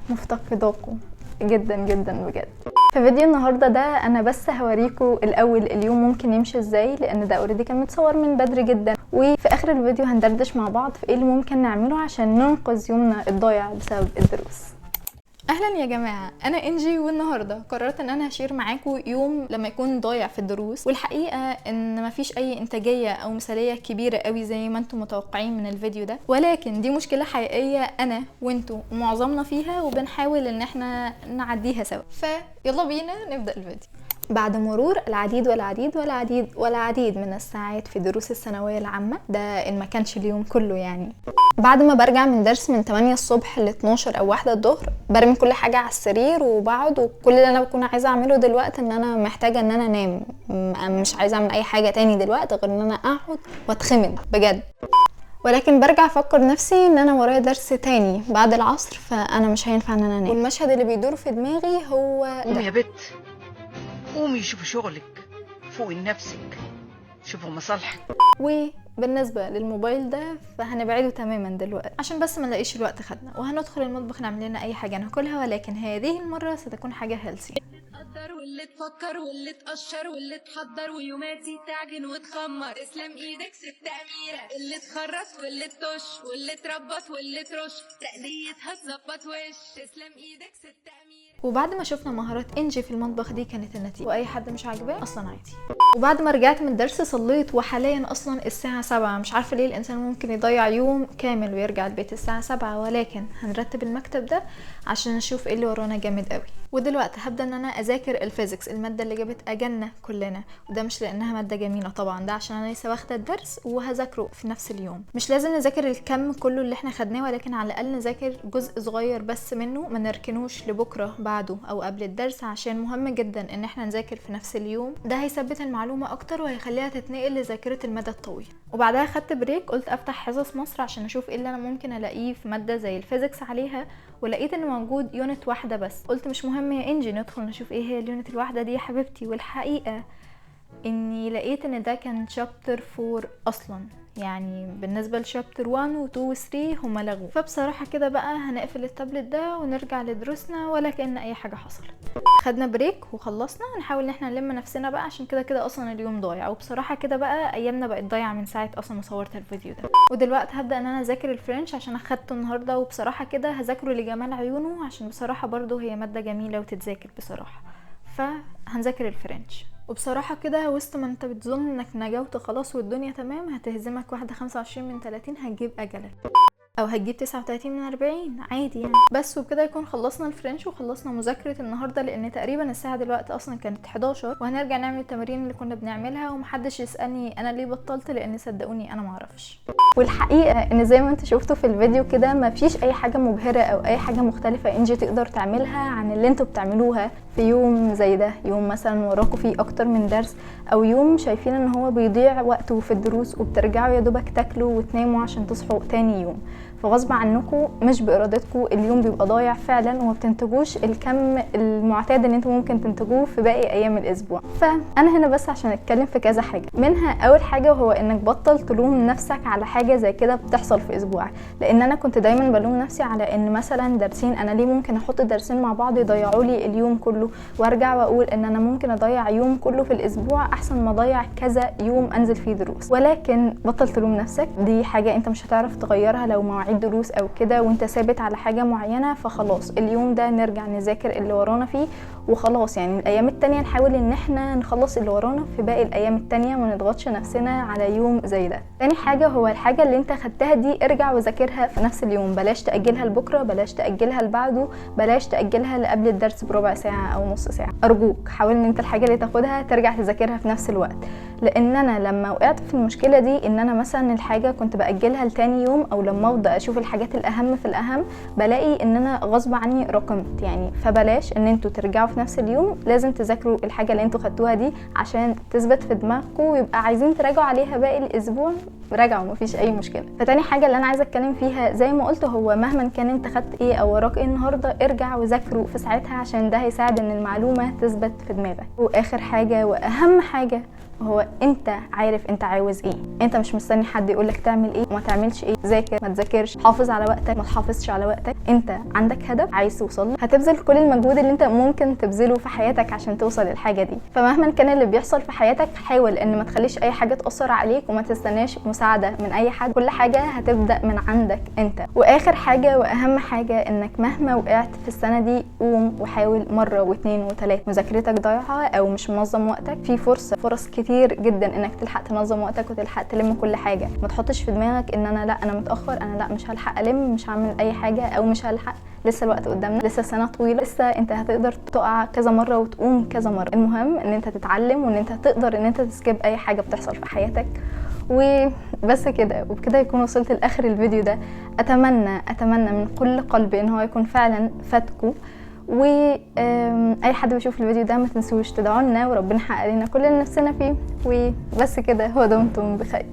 مفتقداكم جدا جدا بجد. في فيديو النهارده ده انا بس هوريكم الاول اليوم ممكن يمشي ازاي، لان ده اوريدي كان متصور من بدري جدا، وفي اخر الفيديو هندردش مع بعض في ايه اللي ممكن نعمله عشان ننقذ يومنا الضايع بسبب الدروس. اهلا يا جماعه، انا انجي، والنهارده قررت ان انا هشير معاكم يوم لما يكون ضايع في الدروس. والحقيقه ان مفيش اي انتاجيه او مثاليه كبيره قوي زي ما انتم متوقعين من الفيديو ده، ولكن دي مشكله حقيقيه انا وانتم ومعظمنا فيها، وبنحاول ان احنا نعديها سوا. فيلا بينا نبدا الفيديو. بعد مرور العديد والعديد والعديد والعديد من الساعات في دروس الثانويه العامه، ده ان ما كانش اليوم كله يعني، بعد ما برجع من درس من 8 الصبح ل 12 او 1 الظهر، برمي كل حاجه على السرير وبقعد، وكل اللي انا بكون عايزه اعمله دلوقتي ان انا محتاجه ان انا انام. مش عايزه اعمل اي حاجه تاني دلوقتي غير ان انا اقعد واتخمد بجد. ولكن برجع افكر نفسي ان انا ورايا درس تاني بعد العصر، فانا مش هينفع ان انا انام. والمشهد اللي بيدور في دماغي هو قومي يا بت، قومي شوفي شغلك، فوقي لنفسك، شوفي مصالحك. وبالنسبه للموبايل ده فهنبعده تماما دلوقتي عشان بس ما نلاقيش الوقت خدنا، وهندخل المطبخ نعمل لنا اي حاجه ناكلها، ولكن هذه المره ستكون حاجه هيلثي. واللي تفكر واللي تقشر واللي تحضر ويوماتي تعجن وتخمر، اسلم ايدك ست اميره، اللي تخرط واللي تطش واللي تربط واللي ترش، تقليتها تظبط وش، اسلم ايدك ست اميره. وبعد ما شفنا مهارات انجي في المطبخ دي كانت النتيجه، واي حد مش عاجباه اصلا عادي. وبعد ما رجعت من الدرس صليت، وحاليا اصلا الساعه 7، مش عارفه ليه الانسان ممكن يضيع يوم كامل ويرجع البيت الساعه 7، ولكن هنرتب المكتب ده عشان نشوف ايه اللي ورانا جامد قوي. ودلوقتي هبدا ان انا اذاكر الفيزيكس، الماده اللي جابت اجلنا كلنا، وده مش لانها ماده جميله طبعا، ده عشان انا لسه واخده الدرس وهذاكره في نفس اليوم. مش لازم نذاكر الكم كله اللي احنا خدناه، ولكن على الاقل نذاكر جزء صغير بس منه، ما نركنوش لبكره بعده او قبل الدرس، عشان مهم جدا ان احنا نذاكر في نفس اليوم. ده هيثبت المعلومه اكتر وهيخليها تتنقل لذاكره المدى الطويل. وبعدها خدت بريك، قلت افتح حصص مصر عشان اشوف ايه اللي انا ممكن الاقيه في ماده زي الفيزيكس عليها، ولقيت ان موجود يونت واحده بس. قلت مش مهم يا انجي، ندخل نشوف ايه هي اليونت الواحده دي يا حبيبتي. والحقيقه اني لقيت ان ده كان شابتر 4 اصلا، يعني بالنسبه لشابتر 1 و 2 و 3 هما لغوا. فبصراحه كده بقى هنقفل التابلت ده ونرجع لدروسنا ولا كأن اي حاجه حصلت. خدنا بريك وخلصنا، نحاول ان احنا نلم نفسنا بقى عشان كده كده اصلا اليوم ضايع. وبصراحه كده بقى ايامنا بقت ضايعه من ساعه اصلا ما صورت الفيديو ده. ودلوقتي هبدا ان انا اذاكر الفرنش عشان اخدته النهارده، وبصراحه كده هذاكره لجمال عيونه عشان بصراحه برضو هي ماده جميله وتتذاكر بصراحه. فهنذاكر الفرنش. وبصراحة كده وسط ما انت بتظن انك نجوت خلاص والدنيا تمام، هتهزمك واحدة 25 من 30 هتجيب اجلك، او هتجيب 39 من 40 عادي يعني. بس وبكده يكون خلصنا الفرنش وخلصنا مذاكرة النهاردة، لان تقريبا الساعة دلوقتي اصلا كانت 11، وهنرجع نعمل التمارين اللي كنا بنعملها. ومحدش يسألني انا ليه بطلت، لان صدقوني انا معرفش. والحقيقة ان زي ما انت شفتوا في الفيديو كده مفيش اي حاجة مبهرة او اي حاجة مختلفة انجي تقدر تعملها عن اللي انتوا بتعملوها في يوم زي ده. يوم مثلا وراكوا فيه اكتر من درس، او يوم شايفين ان هو بيضيع وقته في الدروس، وبترجعوا يا دوبك تاكلوا وتناموا عشان تصحوا تاني يوم. فغصب عنكم مش بارادتكم اليوم بيبقى ضايع فعلا، وما بتنتجوش الكم المعتاد اللي انتم ممكن تنتجوه في باقي ايام الاسبوع. فانا هنا بس عشان اتكلم في كذا حاجه، منها اول حاجه وهو انك بطل تلوم نفسك على حاجه زي كده بتحصل في اسبوعك. لان انا كنت دايما بلوم نفسي على ان مثلا درسين، انا ليه ممكن احط درسين مع بعض يضيعوا لي اليوم كله، وارجع واقول ان انا ممكن اضيع يوم كله في الاسبوع احسن ما اضيع كذا يوم انزل فيه دروس. ولكن بطل تلوم نفسك، دي حاجه انت مش هتعرف تغيرها لو مواعيد دروس او كده وانت ثابت على حاجه معينه. فخلاص اليوم ده نرجع نذاكر اللي ورانا فيه وخلاص، يعني الايام التانية نحاول ان احنا نخلص اللي ورانا في باقي الايام التانية، وما نضغطش نفسنا على يوم زي ده. تاني حاجه هو الحاجه اللي انت خدتها دي ارجع وذاكرها في نفس اليوم، بلاش تاجلها لبكره، بلاش تاجلها لبعده، بلاش تاجلها لقبل الدرس بربع ساعه او نص ساعه. ارجوك حاول ان انت الحاجه اللي تاخدها ترجع تذاكرها في نفس الوقت. لان انا لما وقعت في المشكله دي ان انا مثلا الحاجه كنت باجلها لتاني يوم، او لما افضل اشوف الحاجات الاهم في الاهم بلاقي ان انا غصب عني راكمت يعني. فبلاش ان انتوا ترجعوا في نفس اليوم، لازم تذاكروا الحاجه اللي انتوا خدتوها دي عشان تثبت في دماغكم، ويبقى عايزين تراجعوا عليها باقي الاسبوع راجعوا مفيش اي مشكله. فتاني حاجه اللي انا عايزه اتكلم فيها زي ما قلت هو مهما كان انت خدت ايه او وراك ايه النهارده، ارجع وذاكره في ساعتها عشان ده هيساعد ان المعلومه تثبت في دماغك. واخر حاجه واهم حاجه هو انت عارف انت عاوز ايه. انت مش مستني حد يقولك تعمل ايه وما تعملش ايه، ذاكر ما تذاكرش، حافظ على وقتك ما تحافظش على وقتك. انت عندك هدف عايز توصل له، هتبذل كل المجهود اللي انت ممكن تبذله في حياتك عشان توصل للحاجه دي. فمهما كان اللي بيحصل في حياتك حاول ان ما تخليش اي حاجه تاثر عليك وما تستناش مساعده من اي حد. كل حاجه هتبدا من عندك انت. واخر حاجه واهم حاجه انك مهما وقعت في السنه دي قوم وحاول مره واثنين وثلاثه. مذاكرتك ضايعه او مش منظم وقتك، في فرص كتير جدا انك تلحق تنظم وقتك وتلحق تلم كل حاجه. ما تحطش في دماغك ان انا متاخر، انا لا مش هلحق الم، مش هعمل اي حاجه او مش هلحق. لسه الوقت قدامنا، لسه سنه طويله، لسه انت هتقدر تقع كذا مره وتقوم كذا مره. المهم ان انت تتعلم وان انت تقدر ان انت تسكيب اي حاجه بتحصل في حياتك. وبس كده، وبكده يكون وصلت لاخر الفيديو ده. اتمنى من كل قلبي ان هو يكون فعلا فاتكم. واي حد بيشوف الفيديو ده ما تنسوش تدعوا لنا وربنا يحقق لنا كل اللي نفسنا فيه. وبس كده، ودمتم بخير.